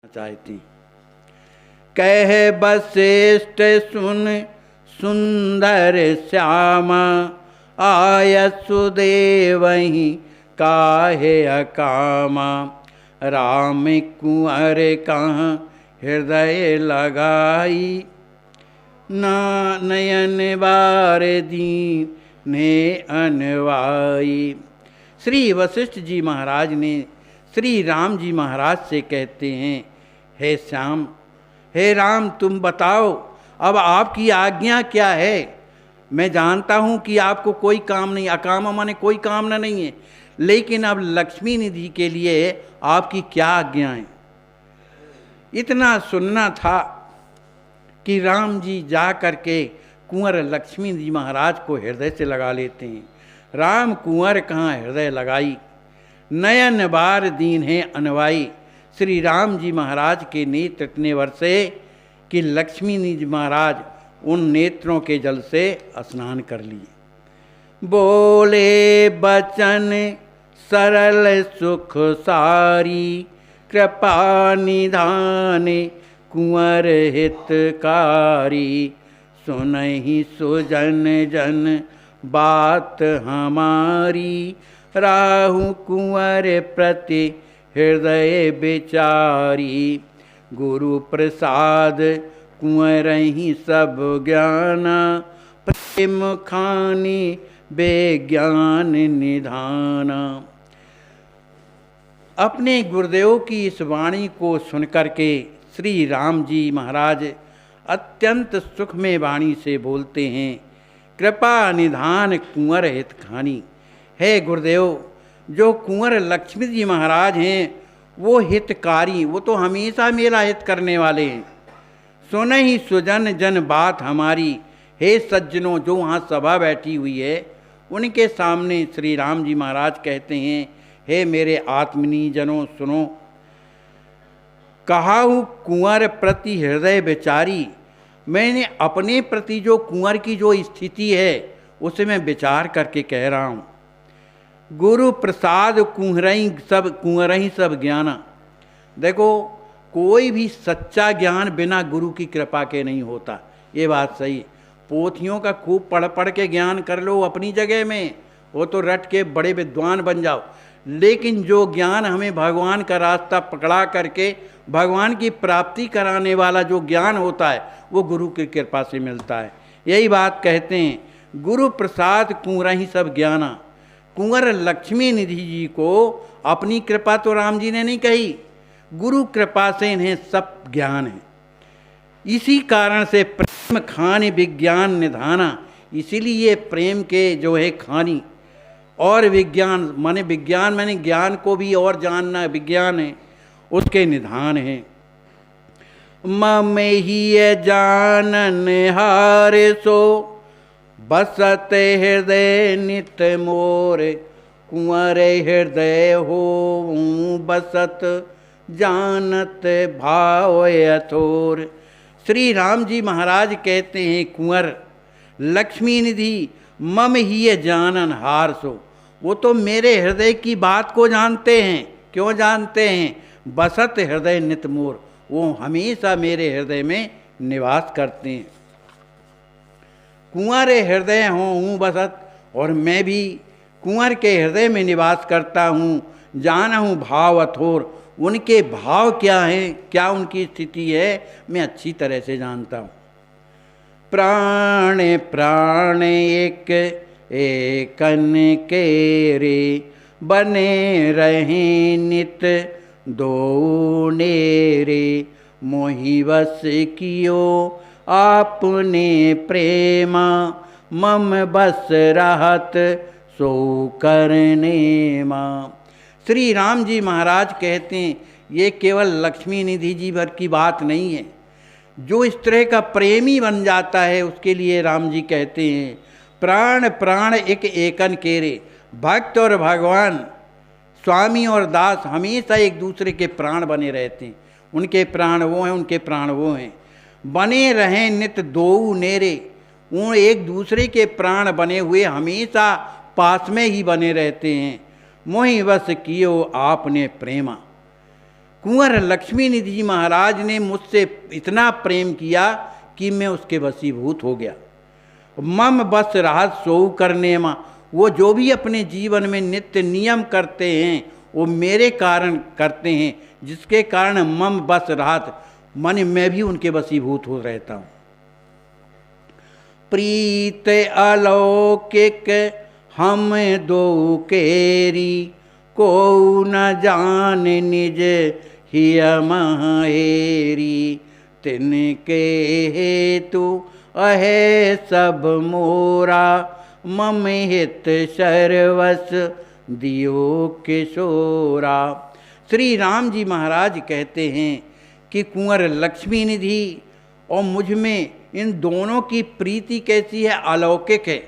चाहती। कह वशिष्ठ सुन सुंदर श्यामा, आय सुदेवहि काहे अकामा। राम कुंवर कहाँ हृदय लगाई, ना नयन बार दीने अनवाई। श्री वशिष्ठ जी महाराज ने श्री राम जी महाराज से कहते हैं, हे श्याम, हे राम, तुम बताओ अब आपकी आज्ञा क्या है। मैं जानता हूँ कि आपको कोई काम नहीं, अकामा माने कोई कामना नहीं है, लेकिन अब लक्ष्मी निधि के लिए आपकी क्या आज्ञा है। इतना सुनना था कि राम जी जा करके कुंवर लक्ष्मी जी महाराज को हृदय से लगा लेते हैं। राम कुंवर कहाँ हृदय लगाई, नयन बार दीन है अनवाई। श्री राम जी महाराज के नेत्र इतने वर्षे कि लक्ष्मी जी महाराज उन नेत्रों के जल से स्नान कर लिए। बोले बचन सरल सुख सारी, कृपा निधान कुंवर हितकारी। सुनहि सुजन जन बात हमारी, राहु कुंवर प्रति हृदय विचारी। गुरु प्रसाद कुंवर ही सब ज्ञाना, प्रेम खानी बेज्ञान निधाना। अपने गुरुदेव की इस वाणी को सुनकर के श्री राम जी महाराज अत्यंत सुख में वाणी से बोलते हैं, कृपा निधान कुंवर हित खानी। हे गुरुदेव, जो कुंवर लक्ष्मी जी महाराज हैं वो हितकारी, वो तो हमेशा मेरा हित करने वाले हैं। सुने ही सुजन जन बात हमारी। हे सज्जनों, जो वहाँ सभा बैठी हुई है उनके सामने श्री राम जी महाराज कहते हैं, हे मेरे आत्मनी जनों सुनो। कहाहु कुंवर प्रति हृदय विचारी। मैंने अपने प्रति जो कुंवर की जो स्थिति है उसे मैं विचार करके कह रहा हूँ। गुरु प्रसाद कुंवरही सब ज्ञाना। देखो, कोई भी सच्चा ज्ञान बिना गुरु की कृपा के नहीं होता, ये बात सही है। पोथियों का खूब पढ़ पढ़ के ज्ञान कर लो अपनी जगह में, वो तो रट के बड़े विद्वान बन जाओ, लेकिन जो ज्ञान हमें भगवान का रास्ता पकड़ा करके भगवान की प्राप्ति कराने वाला जो ज्ञान होता है वो गुरु की कृपा से मिलता है। यही बात कहते हैं, गुरु प्रसाद कुंवरहि सब ज्ञाना। कुंवर लक्ष्मी निधि जी को अपनी कृपा तो राम जी ने नहीं कही, गुरु कृपा से इन्हें सब ज्ञान है। इसी कारण से प्रेम खानी विज्ञान निधाना। इसीलिए प्रेम के जो है खानी और विज्ञान माने ज्ञान को भी और जानना विज्ञान है, उसके निधान है। मम ही जानन हार सो, बसत हृदय नित मोर। कुंवर हृदय हो बसत, जानत भाव अथोर। श्री राम जी महाराज कहते हैं, कुंवर लक्ष्मी निधि मम ही जानन हार सो। वो तो मेरे हृदय की बात को जानते हैं। क्यों जानते हैं? बसत हृदय नित मोर, वो हमेशा मेरे हृदय में निवास करते हैं। कुंवर हृदय हूँ बसत, और मैं भी कुंवर के हृदय में निवास करता हूँ। जाना हूँ भाव अथोर, उनके भाव क्या हैं, क्या उनकी स्थिति है, मैं अच्छी तरह से जानता हूँ। प्राण प्राण एक एकन के रे, बने रहे नित दो नेरे। मोहि वश कियो आपने प्रेमा, मम बस रहत सो करने माँ। श्री राम जी महाराज कहते हैं, ये केवल लक्ष्मी निधि जी भर की बात नहीं है। जो इस तरह का प्रेमी बन जाता है उसके लिए राम जी कहते हैं, प्राण प्राण एक एकन केरे। भक्त और भगवान, स्वामी और दास हमेशा एक दूसरे के प्राण बने रहते हैं। उनके प्राण वो हैं, उनके प्राण वो हैं। बने रहें नित दो नेरे, वो एक दूसरे के प्राण बने हुए हमेशा पास में ही बने रहते हैं। मोहि वश कियो आपने प्रेमा। कुंवर लक्ष्मी निधि महाराज ने मुझसे इतना प्रेम किया कि मैं उसके वशीभूत हो गया। मम बस राहत सोऊ करने मा, वो जो भी अपने जीवन में नित्य नियम करते हैं वो मेरे कारण करते हैं, जिसके कारण मम बस राहत माने मैं भी उनके वशीभूत हो रहता हूँ। प्रीत अलौकिक हम दो केरी, को न जान निज हिय माहेरी, तिनके हेतु अहे सब मोरा, मम हित सर्वस दियो किशोरा। श्री राम जी महाराज कहते हैं कि कुंवर लक्ष्मी निधि और मुझ में इन दोनों की प्रीति कैसी है, अलौकिक है,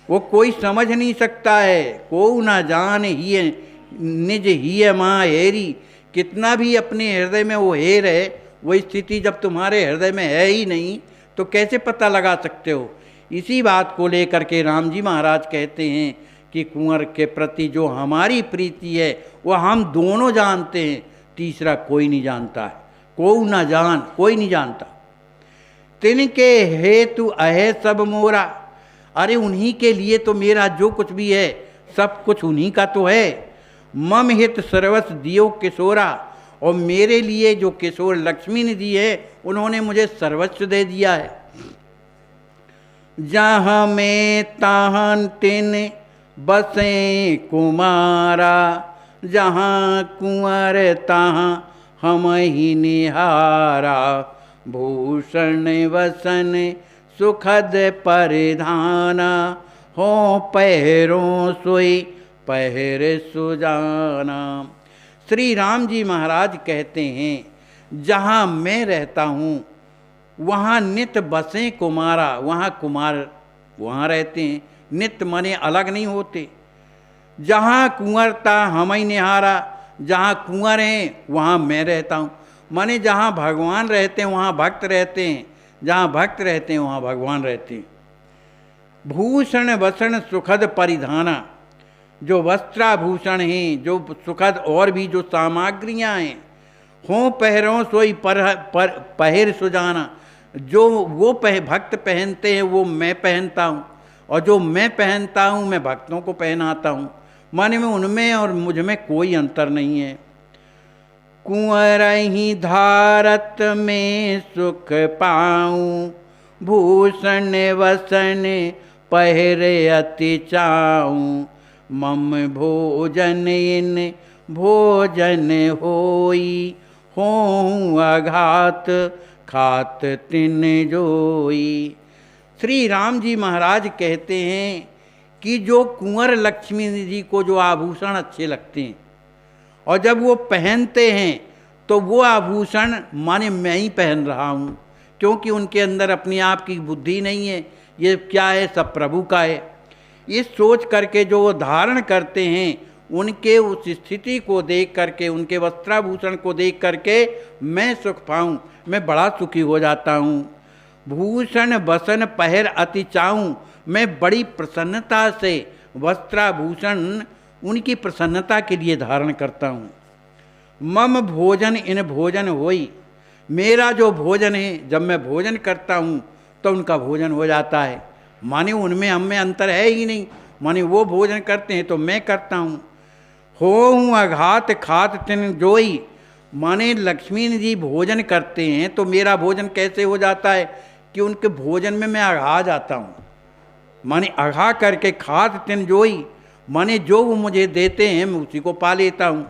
वो कोई समझ नहीं सकता है। को ना जान ही निज ही माँ हेरी, कितना भी अपने हृदय में वो हेर है, वो स्थिति जब तुम्हारे हृदय में है ही नहीं तो कैसे पता लगा सकते हो। इसी बात को लेकर के राम जी महाराज कहते हैं कि कुंवर के प्रति जो हमारी प्रीति है वो हम दोनों जानते हैं, तीसरा कोई नहीं जानता है। को ना जान, कोई नहीं जानता। तिनके हेतु अहे सब मोरा, अरे उन्हीं के लिए तो मेरा जो कुछ भी है सब कुछ उन्हीं का तो है। मम हित सर्वस दियो किशोरा, और मेरे लिए जो किशोर लक्ष्मी निधि है उन्होंने मुझे सर्वस्व दे दिया है। जहाँ में ताहन तिन बसे कुमारा, जहाँ कुंवर तहाँ हम ही निहारा, भूषण वसन सुखद परिधाना, हो पहरों सोई पहर सुजाना। श्री राम जी महाराज कहते हैं जहाँ मैं रहता हूँ वहाँ नित बसें कुमारा, वहाँ कुमार वहाँ रहते हैं, नित माने अलग नहीं होते। जहाँ कुंवरता हम ही निहारा, जहाँ कुंवर हैं वहाँ मैं रहता हूँ, माने जहाँ भगवान रहते हैं वहाँ भक्त रहते हैं, जहाँ भक्त रहते हैं वहाँ भगवान रहते हैं। भूषण वसन सुखद परिधाना, जो वस्त्राभूषण हैं, जो सुखद और भी जो सामग्रियाँ हैं, हों पहरों सोई पहर सुजाना, जो वो भक्त पहनते हैं वो मैं पहनता हूँ, और जो मैं पहनता हूँ मैं भक्तों को पहनाता हूँ, माने में उनमें और मुझ में कोई अंतर नहीं है। कुंवर ही धारत में सुख पाऊँ, भूषण वसन पहरे अति चाऊँ, मम भोजन इन भोजन होई, हों आघात खात तिन जोई। श्री राम जी महाराज कहते हैं कि जो कुंवर लक्ष्मी निधि को जो आभूषण अच्छे लगते हैं और जब वो पहनते हैं तो वो आभूषण माने मैं ही पहन रहा हूँ, क्योंकि उनके अंदर अपनी आप की बुद्धि नहीं है, ये क्या है सब प्रभु का है। इस सोच करके जो वो धारण करते हैं उनके उस स्थिति को देख करके, उनके वस्त्राभूषण को देख करके मैं सुख पाऊँ, मैं बड़ा सुखी हो जाता हूँ। भूषण वसन पहर अति चाहूँ, मैं बड़ी प्रसन्नता से वस्त्राभूषण उनकी प्रसन्नता के लिए धारण करता हूँ। मम भोजन इन भोजन होई, मेरा जो भोजन है जब मैं भोजन करता हूँ तो उनका भोजन हो जाता है, माने उनमें हम में अंतर है ही नहीं, माने वो भोजन करते हैं तो मैं करता हूँ। हों आघात खात तिन जोई, माने लक्ष्मी जी भोजन करते हैं तो मेरा भोजन कैसे हो जाता है कि उनके भोजन में मैं आघा जाता हूँ, माने आघा करके खात तिन जोई, माने जो वो मुझे देते हैं मैं उसी को पा लेता हूँ।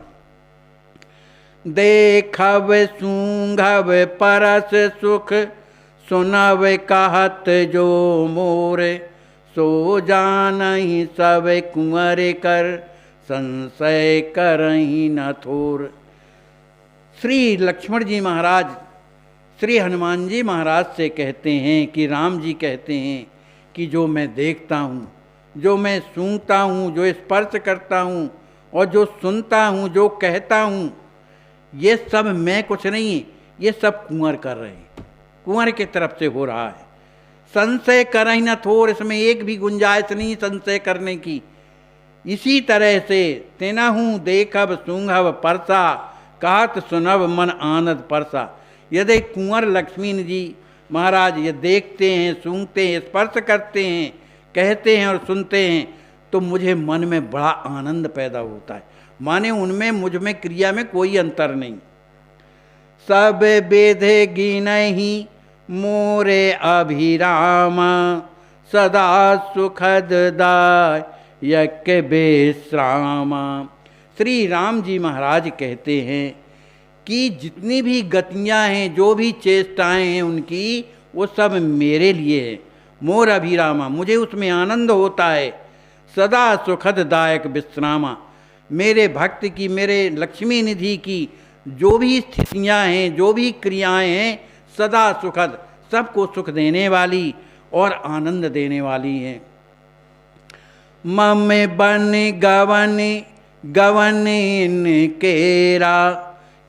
देखव सूंघव परस सुख, सुनव कहत जो मोर, सो जानहि सब कुंवर कर, संशय करहि न थोर। श्री लक्ष्मण जी महाराज श्री हनुमान जी महाराज से कहते हैं कि राम जी कहते हैं कि जो मैं देखता हूँ, जो मैं सूंघता हूँ, जो स्पर्श करता हूँ और जो सुनता हूँ, जो कहता हूँ, ये सब मैं कुछ नहीं, ये सब कुंवर कर रहे हैं, कुंवर की तरफ से हो रहा है। संशय करहि न थोर, इसमें एक भी गुंजाइश नहीं संशय करने की। इसी तरह से तेनाहूँ देखब सूंघब परसा, कहत सुनब मन आनंद परसा। यदि कुंवर लक्ष्मी जी महाराज ये देखते हैं, सूंघते हैं, स्पर्श करते हैं, कहते हैं और सुनते हैं तो मुझे मन में बड़ा आनंद पैदा होता है। माने उनमें मुझ में क्रिया में कोई अंतर नहीं। सब बेधेगी नहीं मोरे अभिराम, सदा सुखद दायक विश्राम। श्री राम जी महाराज कहते हैं कि जितनी भी गतियाँ हैं, जो भी चेष्टाएं हैं उनकी, वो सब मेरे लिए है। मोर अभिरामा, मुझे उसमें आनंद होता है। सदा सुखद दायक विश्रामा, मेरे भक्त की, मेरे लक्ष्मी निधि की जो भी स्थितियाँ हैं, जो भी क्रियाएं हैं, सदा सुखद, सबको सुख देने वाली और आनंद देने वाली हैं। मम बन गवन गवन केरा,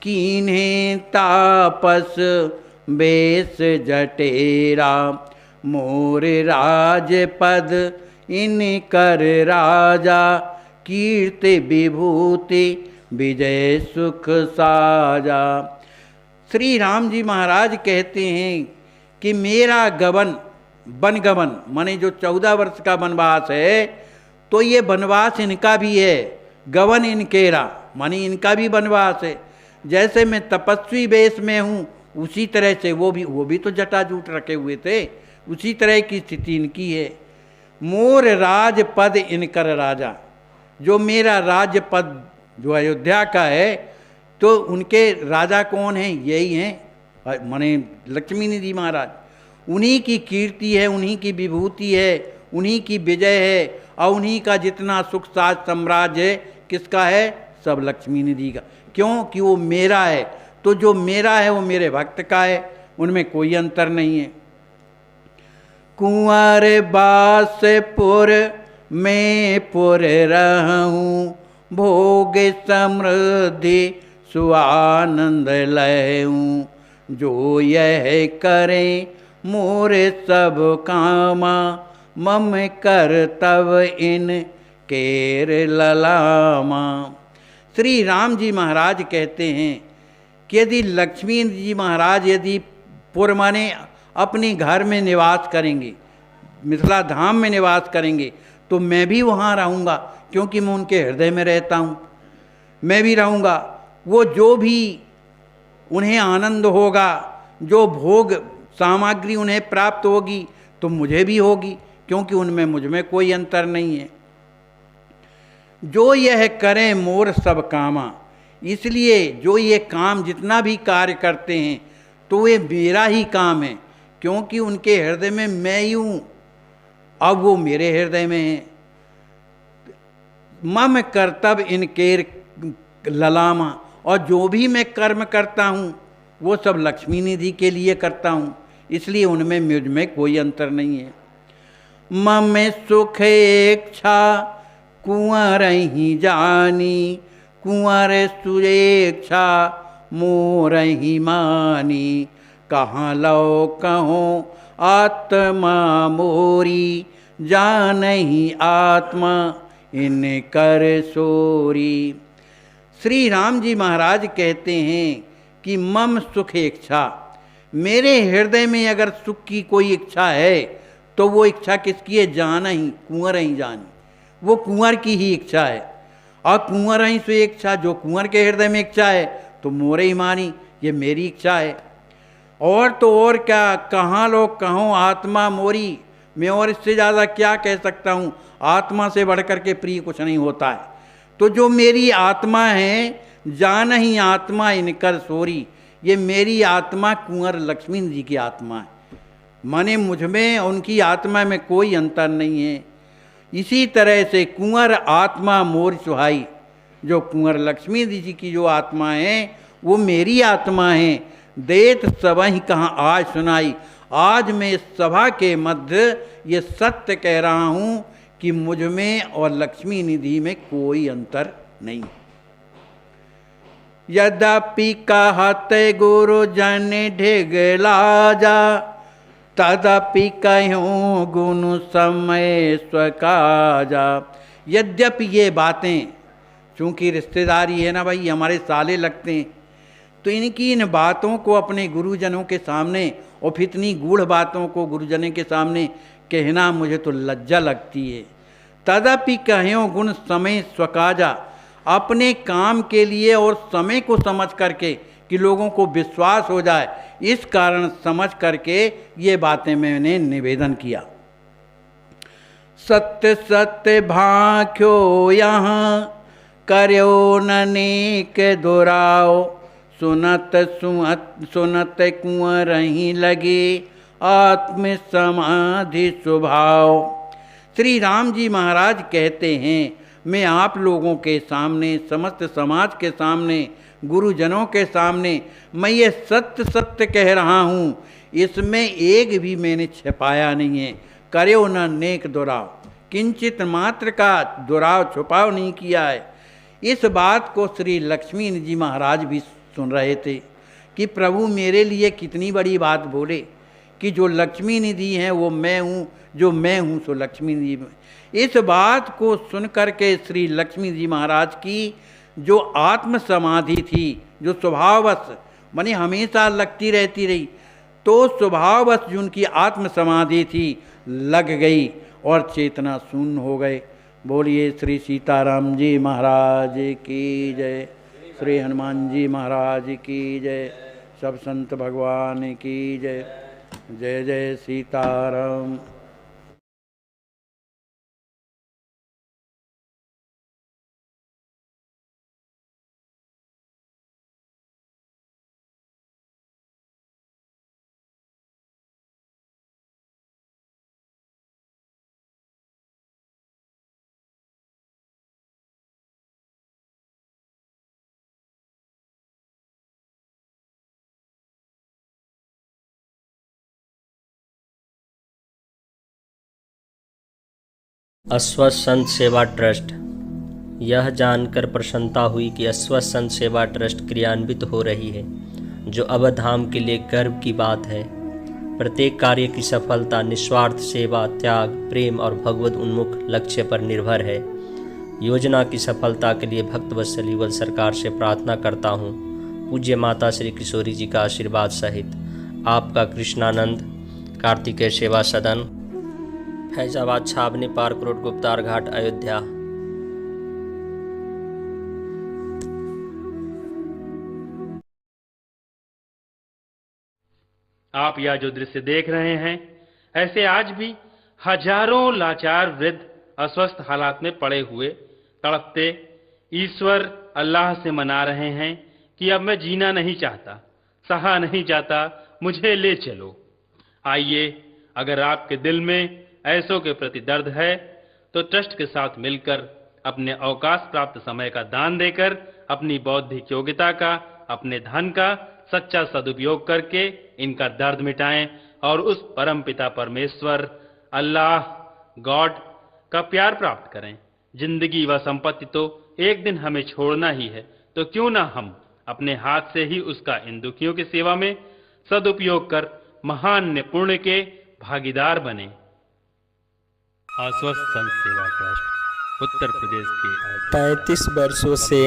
कीन्हे तापस बेस जटेरा। मोर राजपद इन कर राजा, कीर्ति विभूति विजय सुख साजा। श्री राम जी महाराज कहते हैं कि मेरा गवन, वन गवन माने जो 14 वर्ष का वनवास है, तो ये वनवास इनका भी है। गवन इनकेरा माने इनका भी वनवास है। जैसे मैं तपस्वी वेश में हूँ, उसी तरह से वो भी तो जटाजूट रखे हुए थे, उसी तरह की स्थिति इनकी है। मोर राज पद इनकर राजा, जो मेरा राज्य पद जो अयोध्या का है, तो उनके राजा कौन हैं? यही हैं, माने लक्ष्मी निधि महाराज। उन्हीं की कीर्ति है, उन्हीं की विभूति है, उन्हीं की विजय है, और उन्हीं का जितना सुख साज साम्राज्य है, किसका है? सब लक्ष्मी निधि का। क्यों? कि वो मेरा है। तो जो मेरा है वो मेरे भक्त का है, उनमें कोई अंतर नहीं है। कुंवर बासपुर में पुर रहूं, भोग समृद्धि सुआनंद लहूं। जो यह करे मोरे सब कामा, मम कर तब इन केर ललामा। श्री राम जी महाराज कहते हैं कि यदि लक्ष्मी जी महाराज यदि पुर माने अपने घर में निवास करेंगे, मिथिला धाम में निवास करेंगे, तो मैं भी वहाँ रहूँगा, क्योंकि मैं उनके हृदय में रहता हूँ। मैं भी रहूँगा। वो जो भी उन्हें आनंद होगा, जो भोग सामग्री उन्हें प्राप्त होगी, तो मुझे भी होगी, क्योंकि उनमें मुझ में कोई अंतर नहीं है। जो यह करें मोर सब कामा, इसलिए जो ये काम जितना भी कार्य करते हैं, तो ये मेरा ही काम है, क्योंकि उनके हृदय में मैं ही हूँ, अब वो मेरे हृदय में है। मम कर्तव्य इनके ललामा, और जो भी मैं कर्म करता हूँ वो सब लक्ष्मी निधि के लिए करता हूँ, इसलिए उनमें मुझ में कोई अंतर नहीं है। मम सुख इच्छा कुंवर ही जानी, कुंवर सुरेक्षा मोर ही मानी। कहाँ लो कहो आत्मा मोरी, जानही आत्मा इन कर सोरी। श्री राम जी महाराज कहते हैं कि मम सुख इच्छा, मेरे हृदय में अगर सुख की कोई इच्छा है, तो वो इच्छा किसकी है? जाना ही, कुंवर ही जानी, वो कुंवर की ही इच्छा है। और कुंवर ही से इच्छा, जो कुंवर के हृदय में इच्छा है, तो मोरे ही मानी, ये मेरी इच्छा है। और तो और क्या, कहाँ लोग कहों आत्मा मोरी, मैं और इससे ज़्यादा क्या कह सकता हूँ? आत्मा से बढ़कर के प्रिय कुछ नहीं होता है। तो जो मेरी आत्मा है, जान ही आत्मा इनकर सोरी, ये मेरी आत्मा कुंवर लक्ष्मी जी की आत्मा है, माने मुझ में उनकी आत्मा में कोई अंतर नहीं है। इसी तरह से कुंवर आत्मा मोर सुहाई, जो कुंवर लक्ष्मी जी की जो आत्मा है वो मेरी आत्मा है। देत सबहि कहाँ आज सुनाई, आज मैं इस सभा के मध्य ये सत्य कह रहा हूँ कि मुझ में और लक्ष्मी निधि में कोई अंतर नहीं। यद्यपि कहत गुरु जन ढिगलाजा, तदपि कहूँ गुण समय स्वकाजा। यद्यपि ये बातें, चूँकि रिश्तेदारी है ना भाई, हमारे साले लगते हैं, तो इनकी इन बातों को अपने गुरुजनों के सामने और फिर इतनी गूढ़ बातों को गुरुजनों के सामने कहना मुझे तो लज्जा लगती है। तदपि कह्यो गुण समय स्वकाजा, अपने काम के लिए और समय को समझ करके कि लोगों को विश्वास हो जाए, इस कारण समझ करके ये बातें मैंने निवेदन किया। सत्य सत्य भाख्यो यहाँ कर्यो ननेक दोराव, सुनत सुनत कुंवर ही लगे आत्म समाधि स्वभाव। श्री राम जी महाराज कहते हैं, मैं आप लोगों के सामने, समस्त समाज के सामने, गुरुजनों के सामने मैं ये सत्य सत्य कह रहा हूँ, इसमें एक भी मैंने छिपाया नहीं है। कर्यो न नेक दुराव, किंचित मात्र का दुराव छुपाव नहीं किया है। इस बात को श्री लक्ष्मी जी महाराज भी सुन रहे थे कि प्रभु मेरे लिए कितनी बड़ी बात बोले कि जो लक्ष्मी निधि है वो मैं हूँ, जो मैं हूँ सो लक्ष्मी निधि। इस बात को सुन करके श्री लक्ष्मी जी महाराज की जो आत्म समाधि थी, जो स्वभाववश माने हमेशा लगती रहती रही, तो स्वभाववश जो उनकी आत्म समाधि थी लग गई और चेतना शून्य हो गए। बोलिए श्री सीताराम जी महाराज की जय, श्री हनुमान जी महाराज की जय, सब संत भगवान की जय। जय जय सीताराम। अस्वस्थ संत सेवा ट्रस्ट। यह जानकर प्रसन्नता हुई कि अस्वस्थ संत सेवा ट्रस्ट क्रियान्वित हो रही है, जो अवधाम के लिए गर्व की बात है। प्रत्येक कार्य की सफलता निस्वार्थ सेवा, त्याग, प्रेम और भगवत उन्मुख लक्ष्य पर निर्भर है। योजना की सफलता के लिए भक्त वत्सल युगल सरकार से प्रार्थना करता हूँ, पूज्य माता श्री किशोरी जी का आशीर्वाद सहित। आपका कृष्णानंद, कार्तिकेय सेवा सदन, फैजाबाद, छावनी पार्क रोड, गुप्तार घाट, अयोध्या। आप यह जो दृश्य देख रहे हैं, ऐसे आज भी हजारों लाचार वृद्ध अस्वस्थ हालात में पड़े हुए तड़पते ईश्वर अल्लाह से मना रहे हैं कि अब मैं जीना नहीं चाहता, सहा नहीं जाता, मुझे ले चलो। आइए, अगर आपके दिल में ऐसों के प्रति दर्द है तो ट्रस्ट के साथ मिलकर अपने अवकाश प्राप्त समय का दान देकर अपनी बौद्धिक योग्यता का, अपने धन का सच्चा सदुपयोग करके इनका दर्द मिटाएं और उस परम पिता परमेश्वर अल्लाह गॉड का प्यार प्राप्त करें। जिंदगी व संपत्ति तो एक दिन हमें छोड़ना ही है, तो क्यों ना हम अपने हाथ से ही उसका इन दुखियों की सेवा में सदुपयोग कर महान पुण्य के भागीदार बने। अस्वस्थ संत सेवा ट्रस्ट उत्तर प्रदेश के 35 वर्षों से